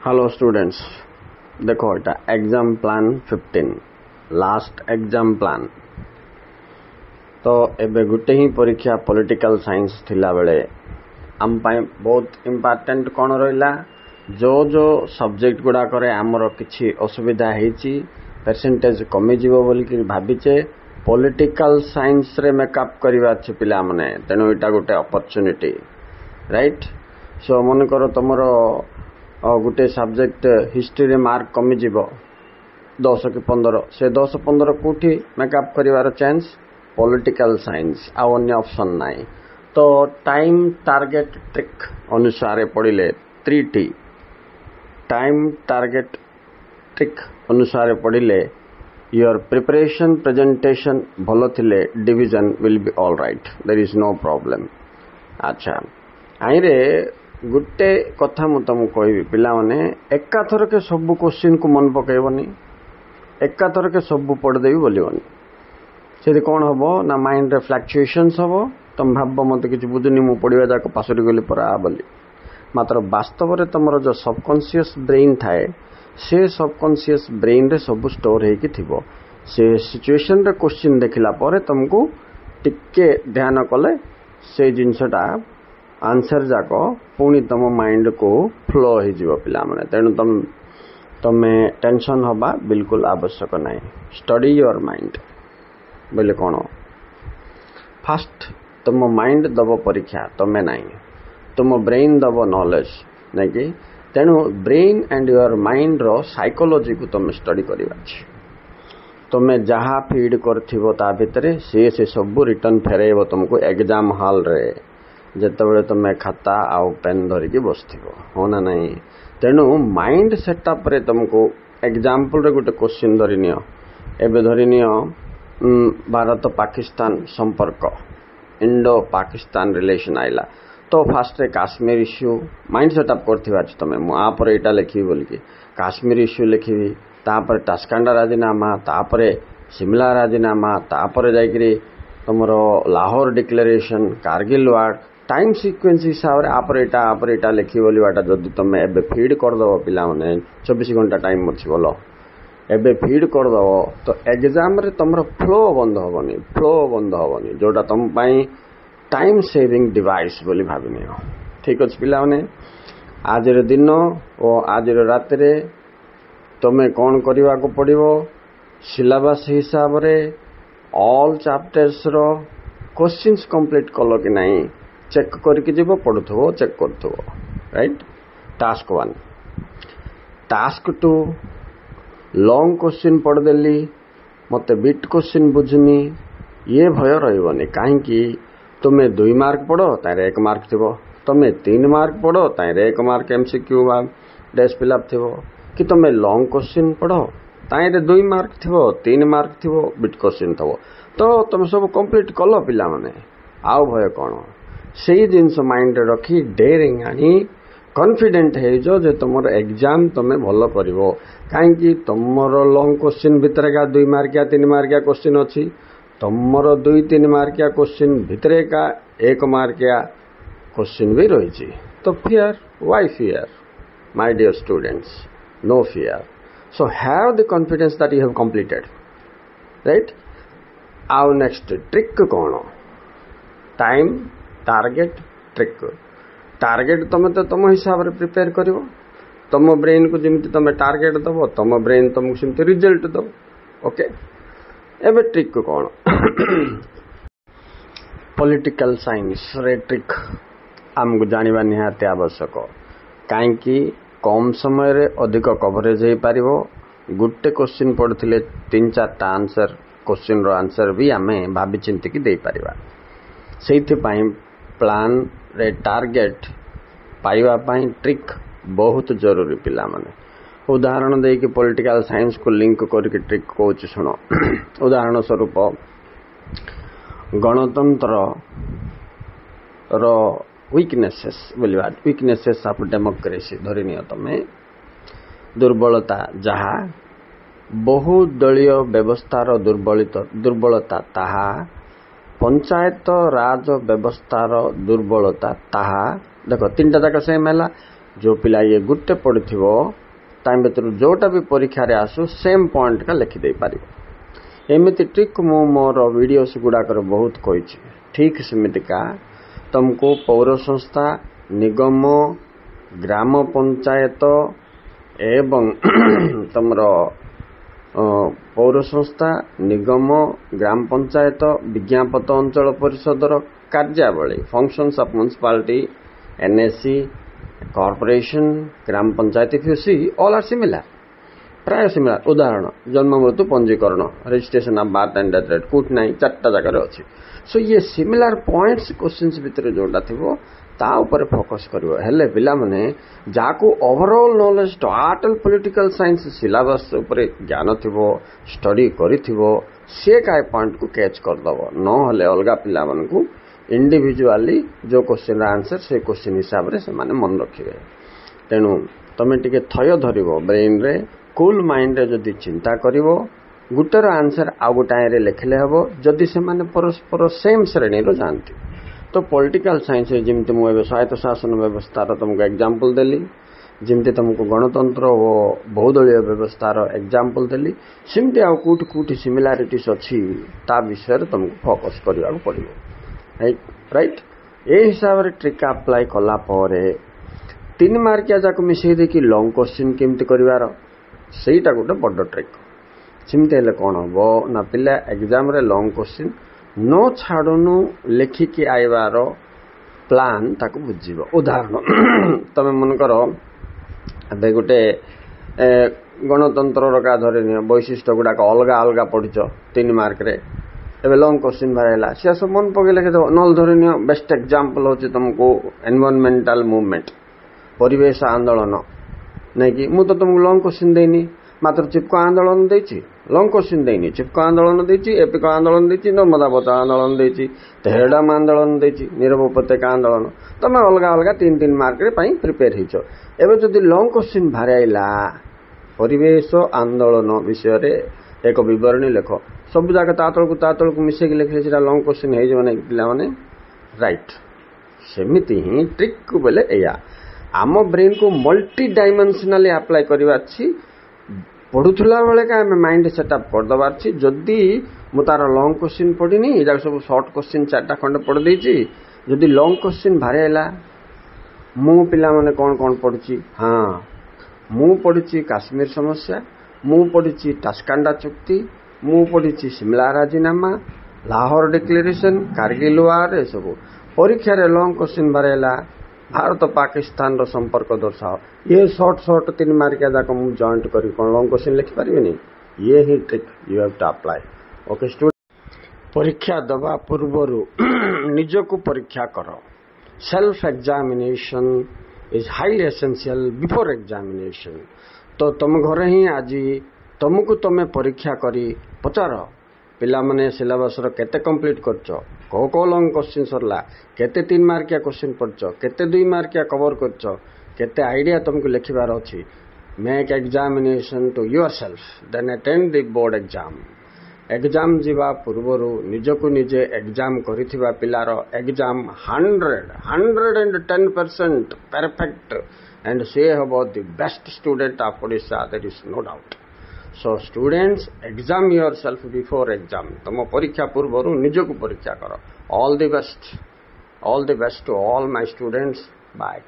Hello students, देखो एटा exam plan 15 last exam plan. तो एबे गुटे ही परीक्षा पॉलिटिकल साइंस थिला बेले आम पाई बहुत इंपोर्टेंट कौन रहिला, जो जो सब्जेक्ट गुडा करे आमर किछि असुविधा हेची परसेंटेज कमी जीवो बोली कि भाबिचे पॉलिटिकल साइंस रे मेकअप करबा अछि पिला माने। तेनो एटा गुटे अपॉर्चुनिटी, राइट। सो मन करो तमरो गोटे सब्जेक्ट हिस्ट्री रे मार्क कमी जीव 10 कि 15, से 10-15 कोठी मेकअप करिवार चांस पॉलिटिकल साइंस आ अन्य ऑप्शन नाई। तो टाइम टार्गेट ट्रिक अनुसार पढ़िले 3T टाइम टार्गेट ट्रिक अनुसार पढ़िले योर प्रिपरेशन प्रेजेंटेशन भलो थिले division will be all right, there is no problem. अच्छा, आईरे गुटे कथा मु तुमको कहबी, पिला माने एकाथर के सब क्वेश्चन को मन पकेबनी, एकाथर के सब पढ़ देबी बोलिबनी। से कौन हबो ना माइंड रे फ्लक्चुएशंस हबो। तुम भाबो मते किछ बुझुनी मु पढ़िबा जाक पासरी गली परा बोली, मात्र वास्तव रे तमरो जो सबकॉन्शियस ब्रेन थाए से सबकॉन्शियस ब्रेन रे सब स्टोर हेकी थिबो। से सिचुएशन रे क्वेश्चन देखिला परे तुमको टिके ध्यान कले से जिंसटा आंसर जाक पुणी तम माइंड को फ्लो हो जीव पिला माने। तेणु तमे टेंशन हबा बिल्कुल आवश्यक नहीं। स्टडी योर माइंड बोले कौन, फास्ट तुम माइंड दब परीक्षा, तमें नहीं, तुम ब्रेन दब नॉलेज नहीं कि। तेणु ब्रेन एंड योर माइंड रो साइकोलॉजी को तुम स्टडी करबा। तुम्हें जहाँ फीड करथिबो ता भितरे से सब रिटर्न फेरेबो तुमको एग्जाम हॉल रे जेतेबेले तुम खाता आउ पेन धरिकी बसथिबो, हो ना नहीं। तेणु माइंड सेटअप रे तुमको एग्जांपल रे गोटे क्वेश्चन धरि नियो। एबे धरि नियो भारत पाकिस्तान संपर्क, इंडो पाकिस्तान रिलेशन आइला। तो फास्ट रे काश्मीर इश्यू माइंड सेटअप करथिबा छ तमे। मु आ पर एटा लिखिबी बोल कि काश्मीर इश्यू लिखिबी, तापर टास्कांडा राजीनामा, तापर शिमला राजीनामा, तापर जाइकरी तुमरो Lahore declaration, Kargil war time sequence हिसाब रे आपरे एटा लिखी बोली बाटा। जदि तुम एबे फीड कर दबो पिला माने 24 घंटा टाइम अछि बोलो, एबे फीड कर दबो तो एग्जाम रे तुमरो फ्लो बंद होबनी, जोटा तुम पाई टाइम सेविंग डिवाइस बोली भाबिनी हो। ठीक अछि पिला माने, आज रे दिन ओ आज रे रात रे तुमे कोन करबा को पड़िबो, सिलेबस हिसाब रे ऑल चैप्टर्स रो क्वेश्चंस कंप्लीट कलो कि नहीं चेक करके जीव, पढ़ुथो चेक करथो, right. Task 1, task 2 long question पढ़ देली मते बिट क्वेश्चन बुझनी, ये भय रहिबनी। काहेकि तुमे 2 मार्क पढ़ो तारे 1 मार्क थिबो, तुमे 3 मार्क पढ़ो तारे 1 मार्क एमसीक्यू बा डेस्क फिलअप थिबो, कि तुमे लॉन्ग क्वेश्चन पढ़ो तारे 2 मार्क थिबो, 3 मार्क थिबो, बिट क्वेश्चन थिबो। तो तुम सब कंप्लीट कलो पिला माने, आउ भय कोन सेही जिनस माइंड रखी डेरिंग आनी कॉन्फिडेंट है जो जे तुमर एग्जाम तुमे भलो करिवो। काहेकि तुमर लॉन्ग क्वेश्चन भितरे का 2 मार्किया 3 मार्किया क्वेश्चन अछि, तुमर 2-3 मार्किया क्वेश्चन भितरे का 1 मार्किया क्वेश्चन भी रही छी। तो fear, why fear my dear students, no fear. So have the confidence that you have completed, right. आउ नेक्स्ट ट्रिक कौन, टाइम टार्गेट ट्रिक। टार्गेट तुम तो तुम हिसाब रे प्रिपेयर करिवो, तुम ब्रेन को जिमती तुम टार्गेट दबो तुम ब्रेन तुमको सिमती रिजल्ट दो। ओके, एबे ट्रिक कौन पॉलिटिकल साइंस रे ट्रिक आमको जानिबा निहाती आवश्यक। काहेकि कम समय रे अधिक कवरेज हे पारिवो। गुटे क्वेश्चन पढ़थिले 3-4टा आंसर क्वेश्चन रो आंसर भी आमे भाबी चिंती की दे पारिबा। सेइथि पई प्लान रे टार्गेट पाइबा पई ट्रिक बहुत जरूरी पिला माने। उदाहरण दे कि पॉलिटिकल साइंस को लिंक करके ट्रिक कहूँ सुनो। उदाहरण स्वरूप गणतंत्र रो वीकनेसेस बोलिबा, वीकनेसेस ऑफ डेमोक्रेसी धरिनियो तमे। दुर्बलता जहा बहुदलीय व्यवस्थार दुर्बलता ताहा, पंचायत राज व्यवस्थार दुर्बलता ताहा। देखो 3टा जाक सेम है, जो पिला ये गुट्टे पढ़िथिबो ताम भीतर जोटा भी परीक्षा रे आसु सेम पॉइंट का लिखि दे पारिबो। एमिति ट्रिक मु मोर वीडियोस गुडाकर बहुत कहिछि। ठीक सेमितिका तुमको पौर संस्था, निगम, ग्राम पंचायत एवं तुमर पौर संस्था, निगम, ग्राम पंचायत, विज्ञापत अंचल परिषदर कार्यावली, functions of municipality, NSC, corporation, gram panchayat, if you see all are similar, प्राय सिमिलर। उदाहरण जन्म मृत्यु पंजीकरण, registration of birth and death rate कोट नहीं, चारटा जगह अच्छी। सो ये सिमिलर पॉइंट्स क्वेश्चंस भितर जोटा थिबो ता ऊपर फोकस करिवो। हेले पिला माने जाको overall knowledge total political science syllabus ऊपर ज्ञान थिबो, स्टडी करिथिबो, से काय पॉइंट को कैच कर दबो। न हले अलगा पिला मानकू इंडिविजुअली जो क्वेश्चन आंसर से क्वेश्चन हिसाब रे से माने मन रखिबे। तेनु तमे टिके थय धरिबो ब्रेन रे, कूल माइंड रे जदी चिंता करिवो, गुटर आंसर आ गोटाए रे लिखले हबो। जदी से माने परस्पर सेम श्रेणी रो जानती तो पॉलिटिकल साइंस जिमती मुझे स्वायत्त शासन व्यवस्थार तुमको एग्जांपल देली, जिमती तुमको गणतंत्र और बहुदलीय व्यवस्थार एग्जांपल देली, सिमती आ कोठी कोठी सिमिलारिटीज अच्छी ता विषय तुमको फोकस करने पड़ो। राइट ए हिसाब से ट्रिक अप्लाई कला 3 मार्किया जाक मिसई देखी लॉन्ग क्वेश्चन केमती कर सहीटा गोटे बड़ ट्रिक। सिमती हेले कौन हम ना पिला एग्जाम रे लॉन्ग क्वेश्चन नो छाड़नु लेखिकी आइबार प्लान ताको बुझीबो। उदाहरण तमे मन करो अबे गोटे गणतंत्र का धरे वैशिष्ट्य गुड़ाक अलग अलग पढ़िच 3 मार्क रे, एबे लॉन्ग क्वेश्चन बाहरला से सब मन पके लिखे दो। नल धरे बेस्ट एग्जांपल होची तुमको एनवायरमेंटल मूवमेंट, परिवेश आंदोलन, नहीं कि मु तो तुमको लॉन्ग क्वेश्चन देनी, मात्र चिपको आंदोलन देची, लॉन्ग क्वेश्चन देनी। चिपको आंदोलन देची, एपिको आंदोलन देची, नर्मदा बचाओ आंदोलन देची, तेहराम आंदोलन देची, नीरव उपत्यका आंदोलन। तमे अलग अलग 3-3 मार्क रे पई प्रिपेयर हिचो। एबे जदी लॉन्ग क्वेश्चन भाराइला परिवेश आंदोलन विषय रे एक विवरणी लेखो, सब जाके तातल को मिसे के लिखले सेटा लॉन्ग क्वेश्चन हे जे माने पिला माने राइट। सेमिति ही ट्रिक को बोले एया आम ब्रेन को मल्टी डायमेंशनली अप्लाई करबा छी। पढ़ुला बेले का माइंड सेटअप करदेबार छी। जदि मु तार लॉन्ग क्वेश्चन पढ़िनी, इजा सब शॉर्ट क्वेश्चन 4टा खंड पढ़ देची, जदि लॉन्ग क्वेश्चन भारी आइला मु पिला माने कौन कौन पढ़ी। हाँ मु पढ़ी काश्मीर समस्या, मु पढ़ी टास्कांडा चुक्ति, मु पढ़ी सिमला राजीनामा, लाहौर डिक्लेरेशन, कारगिल वार, ए सब परीक्षा रे लॉन्ग क्वेश्चन भारी आइला भारत पाकिस्तान रो संपर्क दर्शाओ। ये शॉर्ट 3 मार्किया जाक मु जॉइंट करी कोन लॉन्ग क्वेश्चन लिखि परिबेनी। ये ही trick you have to apply. Okay student, परीक्षा दबा पूर्वरु निजको परीक्षा करो। Self examination is highly essential before examination. तो तुम घर ही आज तुमको तुम परीक्षा करी पचार पिला माने सिलेबस रो केते कंप्लीट करछ, को लॉन्ग क्वेश्चन सरला, केते 3 मार्किया क्वेश्चन पढ़छ, केते 2 मार्किया कवर करछ, केते आइडिया तुमको लिखिबार अछि। Make examination to yourself then attend the board exam. Exam जीवा पूर्वरु निजको निजे एग्जाम करिथिबा पिलार एग्जाम 110% परफेक्ट एंड से हबो the best student of Odisha, there is no doubt. So students, exam yourself before exam. तुम परीक्षा पूर्व निजको परीक्षा करो। All the best to all my students. Bye.